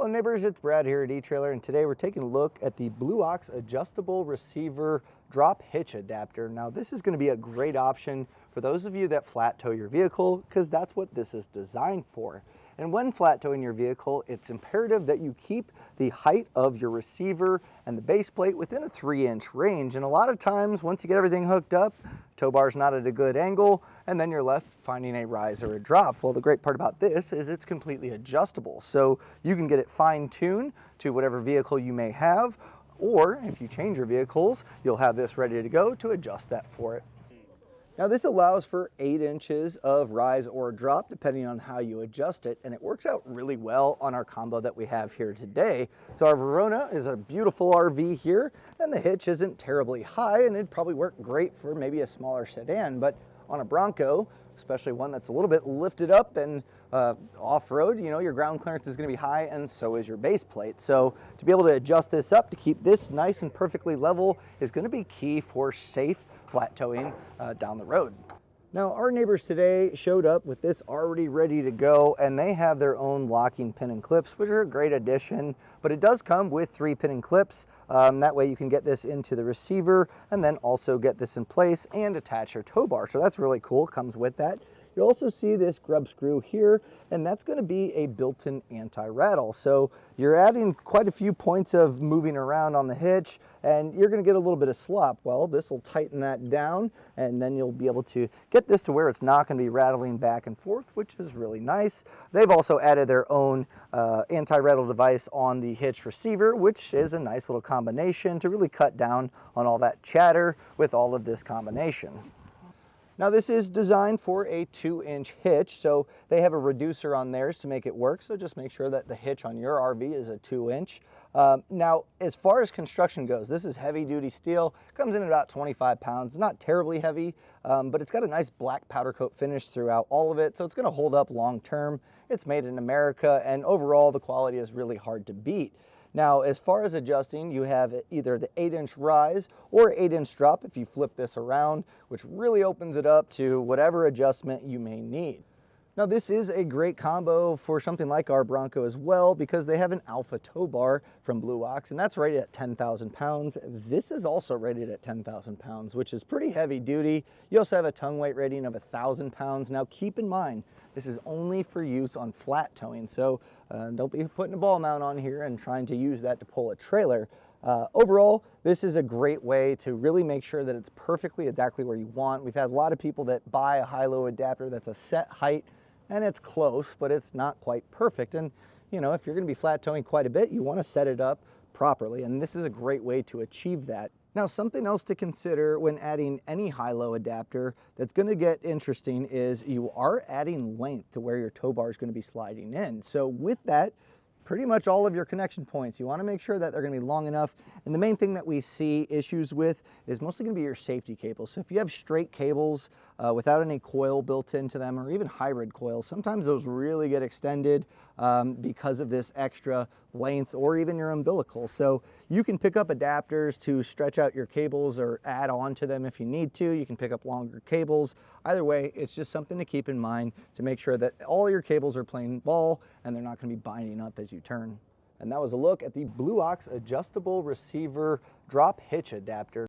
Hello neighbors, it's Brad here at eTrailer, and today we're taking a look at the Blue Ox Adjustable Receiver Drop Hitch Adapter. Now this is going to be a great option for those of you that flat tow your vehicle, because that's what this is designed for. And when flat towing your vehicle, it's imperative that you keep the height of your receiver and the base plate within a 3-inch range. And a lot of times, once you get everything hooked up, tow bar's not at a good angle, and then you're left finding a rise or a drop. Well, the great part about this is it's completely adjustable. So you can get it fine-tuned to whatever vehicle you may have, or if you change your vehicles, you'll have this ready to go to adjust that for it. Now this allows for 8 inches of rise or drop depending on how you adjust it, and it works out really well on our combo that we have here today. So our Verona is a beautiful RV here, and the hitch isn't terribly high, and it'd probably work great for maybe a smaller sedan, but on a Bronco, especially one that's a little bit lifted up and off-road, you know, your ground clearance is going to be high, and so is your base plate. So to be able to adjust this up to keep this nice and perfectly level is going to be key for safe flat towing down the road. Now our neighbors today showed up with this already ready to go, and they have their own locking pin and clips, which are a great addition, but it does come with 3 pin and clips. That way you can get this into the receiver and then also get this in place and attach your tow bar. So that's really cool, comes with that. You'll also see this grub screw here, and that's going to be a built-in anti-rattle. So you're adding quite a few points of moving around on the hitch, and you're going to get a little bit of slop. Well, this will tighten that down, and then you'll be able to get this to where it's not going to be rattling back and forth, which is really nice. They've also added their own anti-rattle device on the hitch receiver, which is a nice little combination to really cut down on all that chatter with all of this combination. Now this is designed for a 2-inch hitch, so they have a reducer on theirs to make it work, so just make sure that the hitch on your RV is a 2-inch. Now as far as construction goes, this is heavy duty steel, comes in at about 25 pounds, it's not terribly heavy, but it's got a nice black powder coat finish throughout all of it, so it's going to hold up long term. It's made in America, and overall the quality is really hard to beat. Now, as far as adjusting, you have either the 8-inch rise or 8-inch drop if you flip this around, which really opens it up to whatever adjustment you may need. Now, this is a great combo for something like our Bronco as well, because they have an Alpha tow bar from Blue Ox, and that's rated at 10,000 pounds. This is also rated at 10,000 pounds, which is pretty heavy duty. You also have a tongue weight rating of 1,000 pounds. Now, keep in mind, this is only for use on flat towing, so don't be putting a ball mount on here and trying to use that to pull a trailer. Overall, this is a great way to really make sure that it's perfectly exactly where you want. We've had a lot of people that buy a high-low adapter that's a set height, and it's close, but it's not quite perfect. And you know, if you're going to be flat towing quite a bit, you want to set it up properly, and this is a great way to achieve that. Now, something else to consider when adding any high-low adapter that's going to get interesting is you are adding length to where your tow bar is going to be sliding in. So with that, pretty much all of your connection points, you want to make sure that they're going to be long enough. And the main thing that we see issues with is mostly going to be your safety cables. So if you have straight cables without any coil built into them, or even hybrid coils, sometimes those really get extended because of this extra length, or even your umbilical. So you can pick up adapters to stretch out your cables or add on to them if you need to. You can pick up longer cables. Either way, it's just something to keep in mind to make sure that all your cables are playing ball and they're not going to be binding up as you turn. And that was a look at the Blue Ox Adjustable Receiver Drop Hitch Adapter.